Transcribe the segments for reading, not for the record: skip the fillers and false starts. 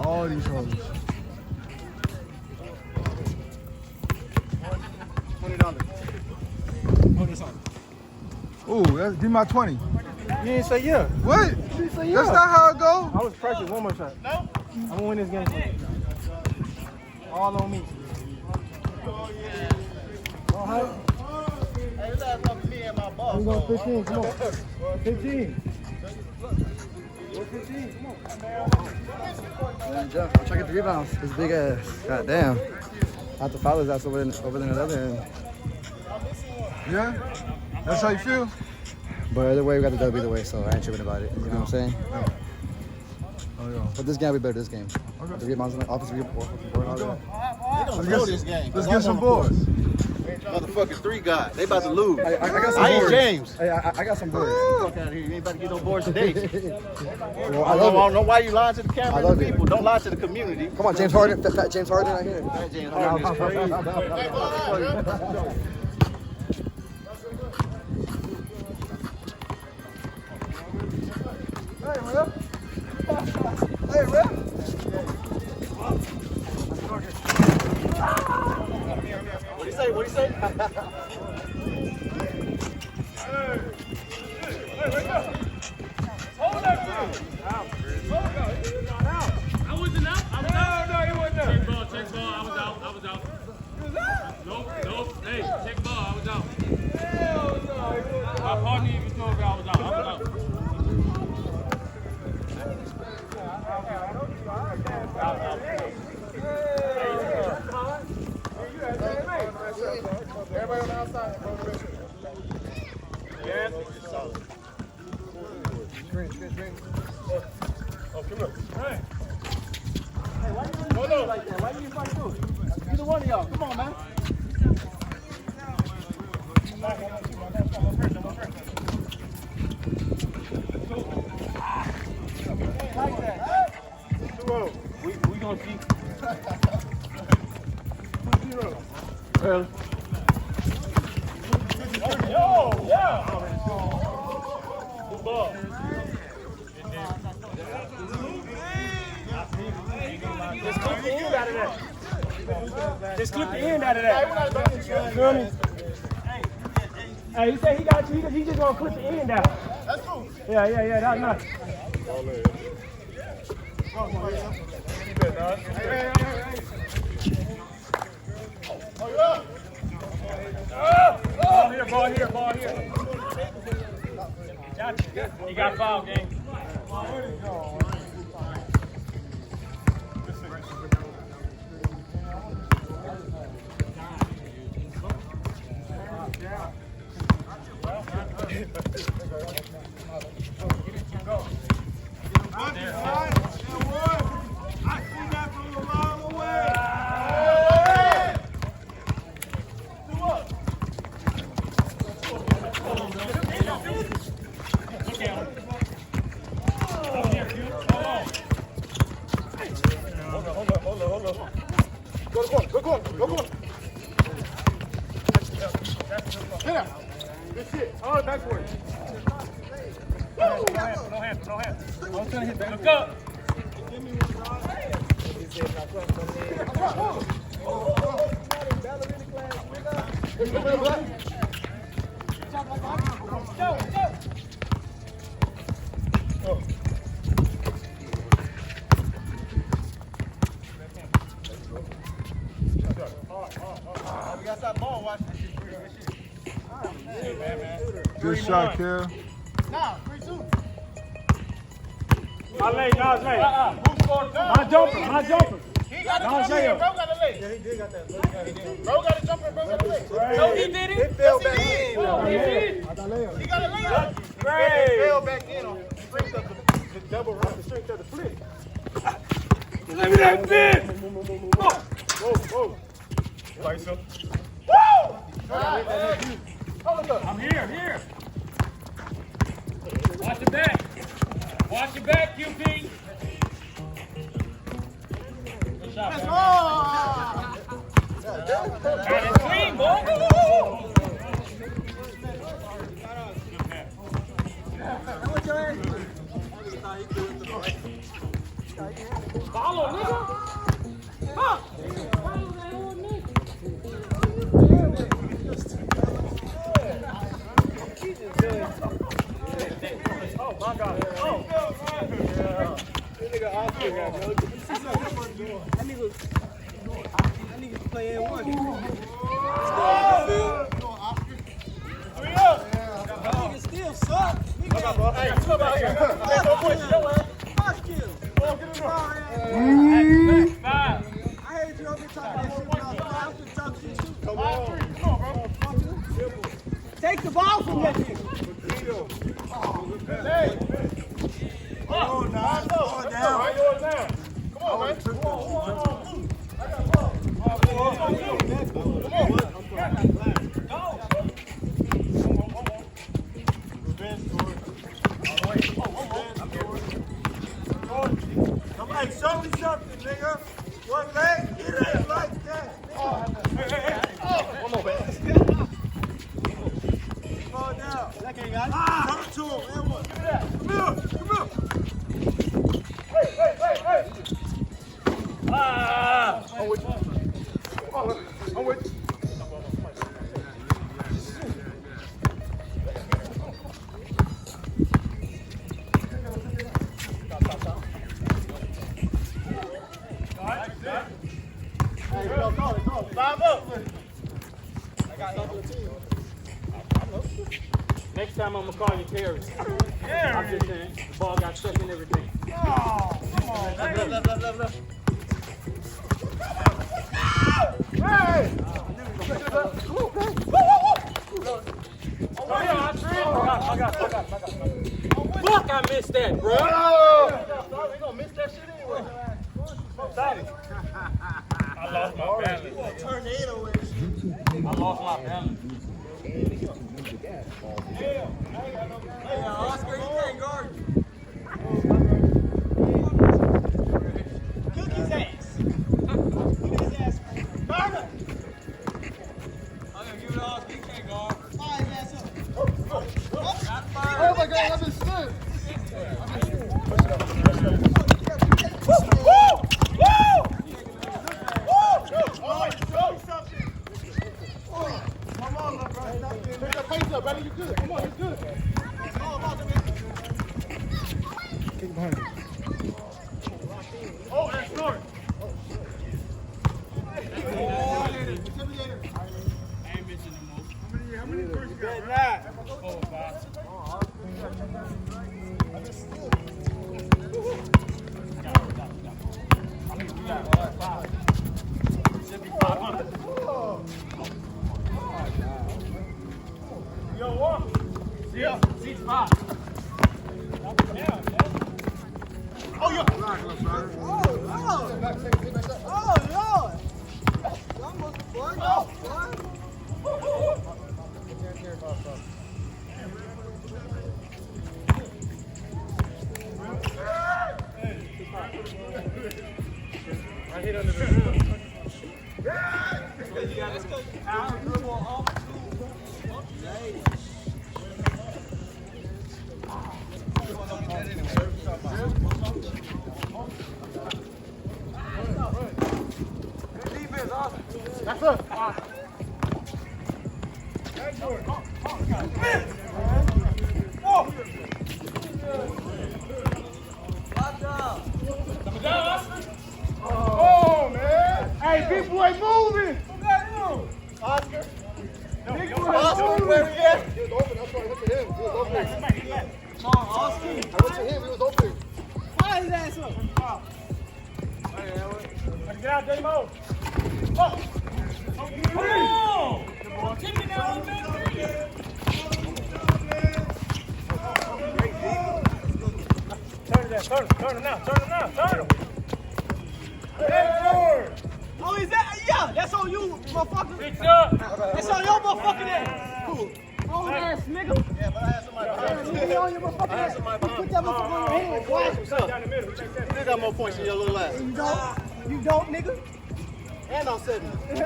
All these hoes. $20. Hold this on. Ooh, give me my 20. You didn't say yeah. What? You didn't say yeah. That's not how it go. I was practicing one more shot. No. I'm gonna win this game. All on me. All right. Hey, this is up to me and my boss. We going 15. Come on. 15. Go 15. Come on. Man, Jeff, I'm trying to get the rebounds. It's big ass. God damn. Not the foul is that's over there on the other end. Yeah? That's how you feel? But either way, we got the W either way, so I ain't tripping about it. You know what I'm saying? Yeah. Oh, yeah. But this game will be better this game. Okay. The rebounds, offensive board, all that. Let's go this game. Let's get some boards. Motherfucking 3 guys. They about to lose. I got some I ain't boards. James. Hey, I got some boards. Fuck out of here. You ain't about to get no boards today. Well, I don't know why you lying to the camera and love the it. people. Don't lie to the community. Come on, James Harden. Fat James Harden right here. That James Harden is crazy. Hey, Rip. What do you say? What do you say? Hold that thing. Out. I wasn't out. I was out. No, he wasn't out. Check ball. I was out. You was out? Nope. Hey, check ball. I was out. Hell no, he wasn't out. My partner even told me I was out. Everybody on the outside. Yeah. Screen. Oh, come here. Hey. Hey, why you doing like that? Why you fight through? Either one of y'all. Come on, man. Like that. We gonna see. 2-0. Well. Yo, yeah. Good ball. Just clip the end out of that. Just clip the end out of that. Feel me? Hey, he said he got you. He just gonna clip the end out. That's cool. Yeah. That's nice. Ball here. Got you. He got foul, gang. Go corner. Get out. Good shit. All right, back for it. No hands. I'm trying to hit back. Look up. We got that ball. Watch this shit. Good shot, Kel. Now, 3-2. My leg. My jumper. He got the jumper. Bro got the leg. Yeah, he did got that. Bro got the jumper. Bro got the leg. No, he did it. It fell back He in. did. I got layup. He got a layup. It Great. fell back in on the strength of The double run, the strength of the flick. Give me that bitch. Whoa. Like so. I'm here. Watch your back. Watch your back, QP. Good shot, man. Got it clean, boy. Good pass. Follow, nigga. Fuck. Follow that old nigga. Oh, my God. Oh. This nigga Oscar got no. That nigga play in one. That nigga still suck. Hey, come out here. Hey, don't push it. Don't worry. I heard you over talking that shit about five. I'm just talking shit too. Come on, bro. Take the ball from that nigga. Hey. Oh, nah. Come down. Yours now. Come on, man. Come on. I got the ball. Come on, show me something, nigga. One leg, it ain't like that. One more, man. Fall down. That ain't got it. Come to him. Come here. Hey. I'm with you. Come on, I'm with you. Go. 5 up. Next time I'm gonna call you Terry. I'm just saying, the ball got stuck in everything. Oh, come on. Left. Hey! I got. Fuck, I missed that, bro. We gonna miss that shit anyway. Stop it. I lost my balance. Tornado and I lost my balance. Hey, Oscar, you can't guard. Cook his ass. Cook his ass. Carter. I'm gonna give it all. He can't guard. Fire his ass up. Oh my God, I've been stuck. come on, bro. Take that pace up, brother. You good. Come on, you good. Oh, that's short. How many first you got? Right? 4 or 5. Should be 500. Yo, what? Yeah, 6-5. Oh, yeah. Oh, Lord. Almost boy. I hit under the rim. That's it. Oh, man. Hey, big boy moving. Who got him? Oscar. Big boy moving. Where he at? He was open. That's why I went to him. He was open. Come on, Oscar. I went to him. He was open. Fire his ass up. Get out, J-Mo. Oh! Take it down, man. Turn him now. Head forward. Oh, is that? Yeah, that's on you, motherfucker. Fix up. That's on your motherfucking ass. Cool. Old ass nigga. Yeah, but I had somebody behind me. On your motherfucking ass. Put that motherfucker on your hand, boy. Down the middle. We take that. You got more points than your little ass. You don't, nigga. And I'm 7. Hey!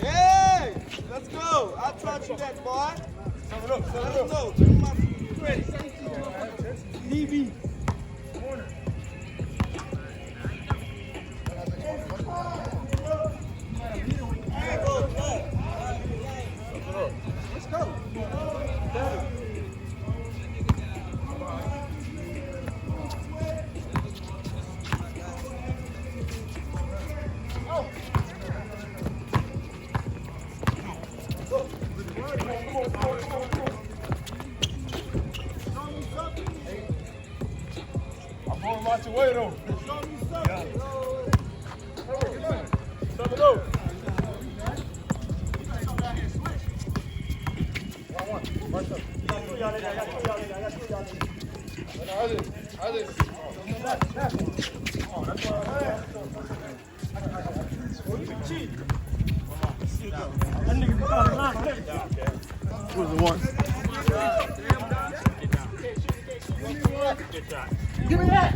Hey, let's go. I taught you that, boy. Let's go. Ready. Watch your way, though. Double low. Who's the one? Give me that.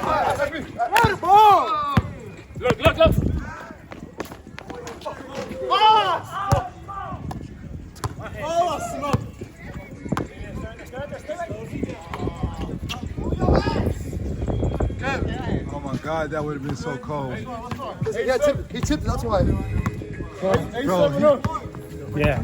Run the ball. Look. Oh, smoke. Oh my God, that would have been so cold. He tipped it, that's why. Bro, Yeah.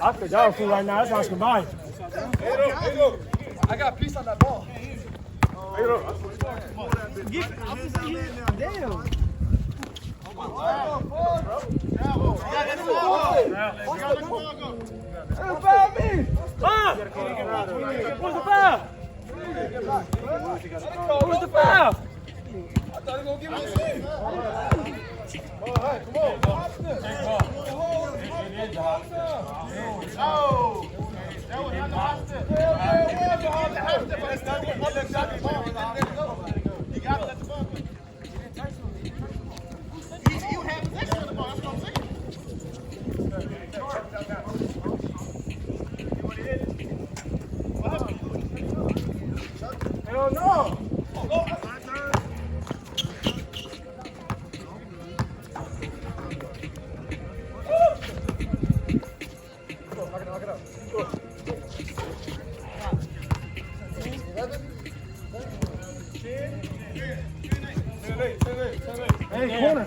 I think y'all fool right now. That's not combined. I got a piece on that ball. What's the foul? Who's the foul? I thought he was going to give me a hey, come on. Oh! That was not the hot step. Yeah, it was the hot step, but it's not the other side of the ball. You got to let the ball go. You have possession of the ball, that's what I'm saying. Hell no! Hey, corner.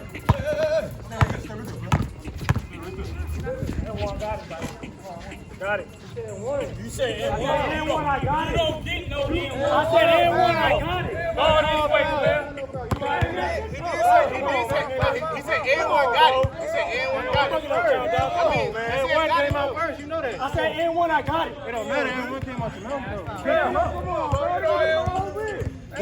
Got it. You said N1. I got it. You don't get no N1. I said N1. I got it. Go this way, man. He said N1 got it. He said N1 got it. I mean, N1 came out first. You know that. I said N1. I got it. It don't matter. N1 came out the number. Come on.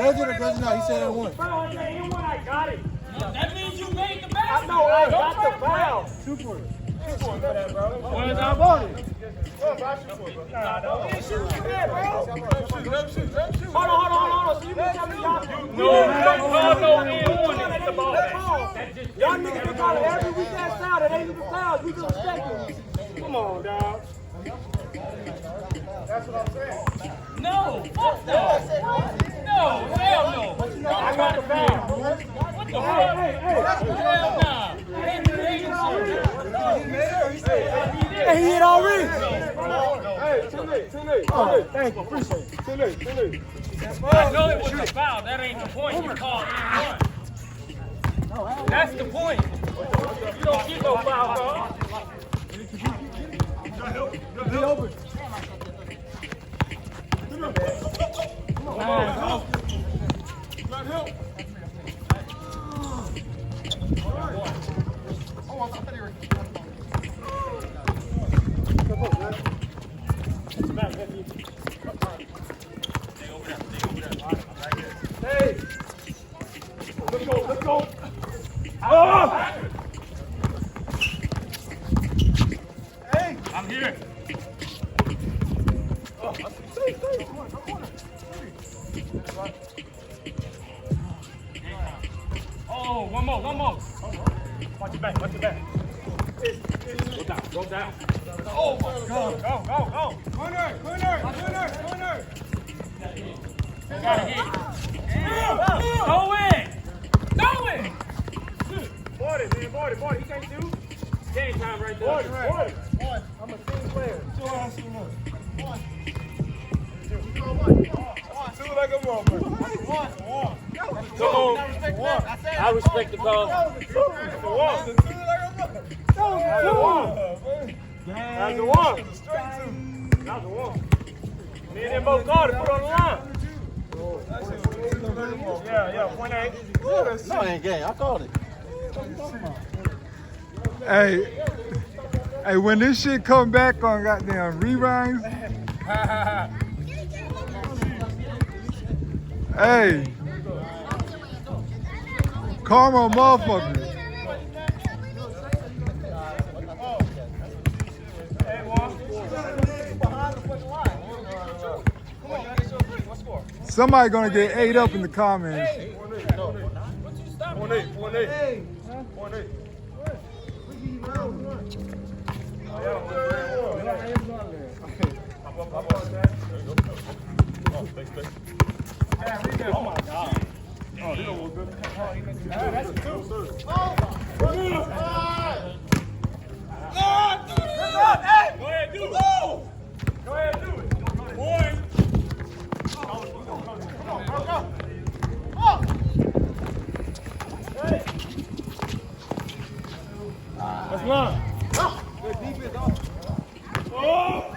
does it or does it not? He said N1. I said N1. I got it. That means you made the basket. I know. I got the foul. 2 points. 2 points for that, bro. Where's our ball? Hold on. So you can tell me y'all. No N1 is the ball. Y'all niggas can call it every week that foul. That ain't even foul. We just respect it. Come on, dog. That's what I'm saying. No, fuck that. No, hell no. I got the foul. What the fuck? Hell nah. Hey, he hit already. Hey, too late. Oh, thank you. Appreciate it. Too late. I know it was a foul. That ain't the point. You called N1. That's the point. You don't get no foul, bro. Be open. Hey! Let's go! Oh! Hey! I'm here. Oh, one more. Watch your back. Go down. Oh my God! Go! Corner! Gotta hit. Go in. Board. He can't shoot. Game time right there. Board. I'm a team player. 2 on team up. 1. 2 like a motherfucker. 1. Come on. I respect the call. That's the one. That's the one. Me and them both called it. Put on the line. Yeah. 1-8. No, it ain't game. I called it. Hey, Hey, when this shit come back on goddamn reruns, hey, karma motherfucker. Somebody gonna get ate up in the comments. Oh my God. Oh, this was good. That's a 2. Go ahead, do it. Go ahead, do it. Boy. Come on, bro, go. Hey. Let's run. Good defense, oh.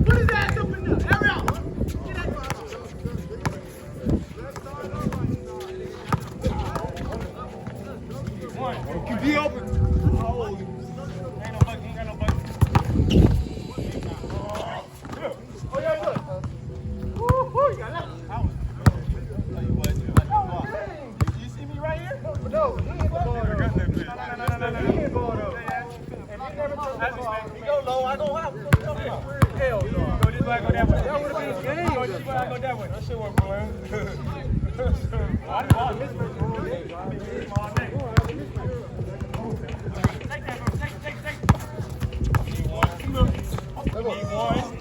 Put his ass up in there. Hurry up. Get that ball. You be open. Ain't no bucket. Ain't got no bucket. Oh, yeah, look. Woo, you got that. You see me right here? No, he ain't going there. No. He ain't going there. He go low, I go high. Hell no. Go this way, I go that way. That would have been game. Go this way, I go that way. That shit work, boy. I didn't this way. Take that, bro. Take. Need one.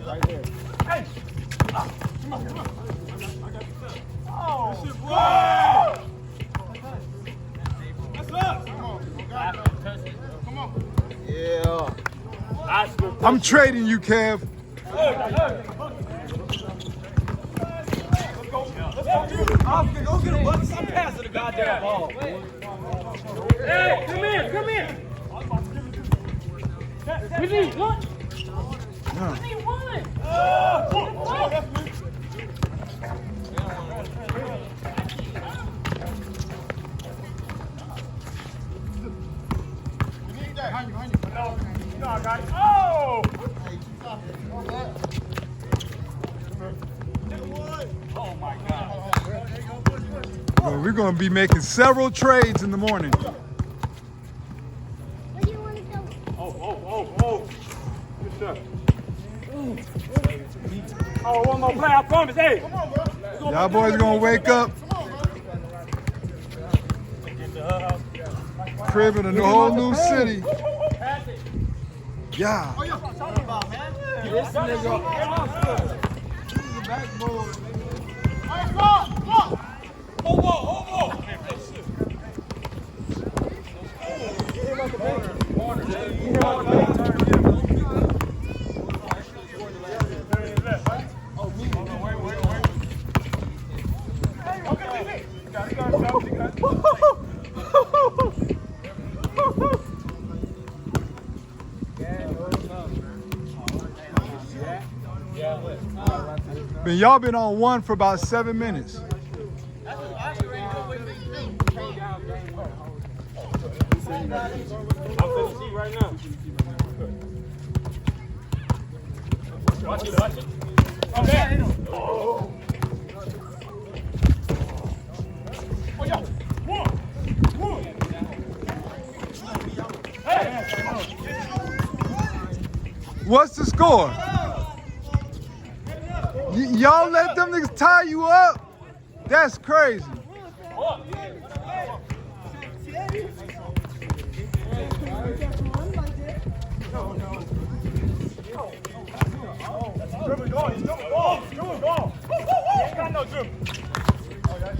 Right there. Hey! Come on. Oh, shit, bro! That's up! Come on. Yeah. I'm trading you, Kev. Go get a bucket. Stop passing the goddamn ball. Hey, come in. We need one. We need one. No, I got it. Oh! Oh my God. Well, we're gonna be making several trades in the morning. Where do you want to go? Oh. Good stuff. Oh, one more play, I promise. Hey. Come on, bro. Y'all boys gonna wake up. Crib in a whole new city. Yeah. This nigga. Y'all been on one for about 7 minutes. I'm finna see right now. Watch it. Okay. Oh, yeah. One. Hey. What's the score? Y'all let them niggas tie you up? That's crazy.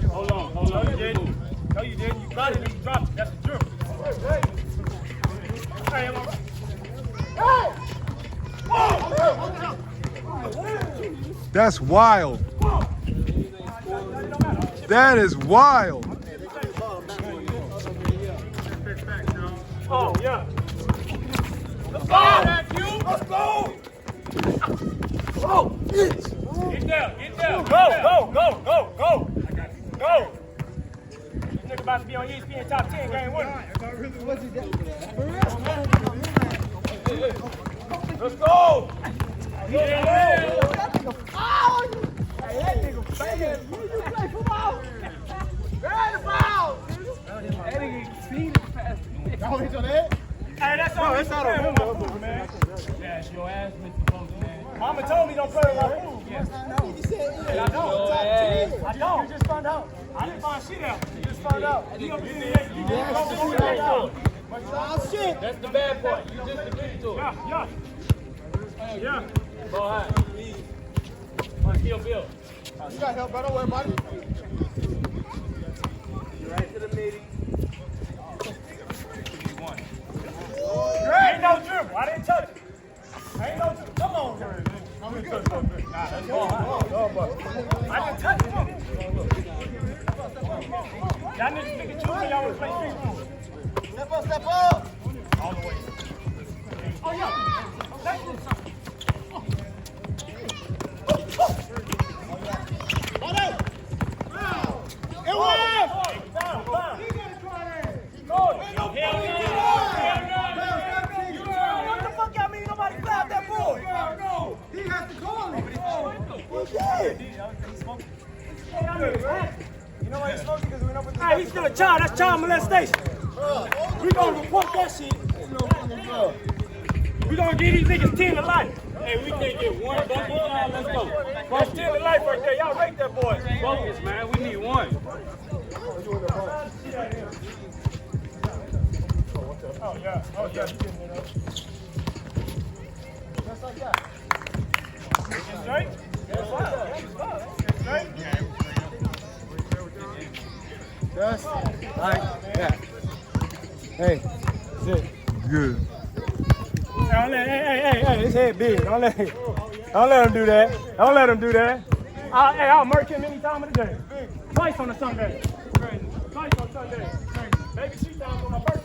Hold on. No, you didn't. You got it. You dropped it. That's the dribble. Hey, am I right? Hey! That's wild. That is wild. Oh, yeah. Let's go, Matthew. Let's go. Oh, get down, get down. Go. Go. This nigga about to be on ESPN top 10 game winner. Let's go. Hey, that's all right. Man. That's your ass, Mr. Postman. Mama told me don't play with my food. I don't. You just found out. I didn't find shit out. You just found out. You shit. That's the bad part. You just admitted to it. Yeah. Ball high. On Kill Bill. You got help, bro. Don't worry about it. Right to the meeting. Ain't no dribble. I didn't touch it. Ain't no dribble. Come on, man. Nah, that's ball high. I didn't touch it. Y'all niggas pick and choose when y'all want to play street rules. Step up. All the way. Oh, yeah. It was! What the fuck y'all mean nobody grabbed that boy? No. He has to call it. You know why he's smoking? Because we know what the hey, he's still a child. That's child molestation. We gonna report that shit. We gonna give these niggas 10 to life. Hey, we can't get one bucket now. Let's go. That's 10 to life right there. Y'all rate that boy. Focus, man. We need one. Oh, yeah. Just like that. Get straight? Get straight? Just like that. Hey, that's it. Good. Hey, his head big. Don't let him do that. Don't let him do that. I'll murk him any time of the day. Twice on a Sunday. Twice on Sunday. Baby, she down on my birthday.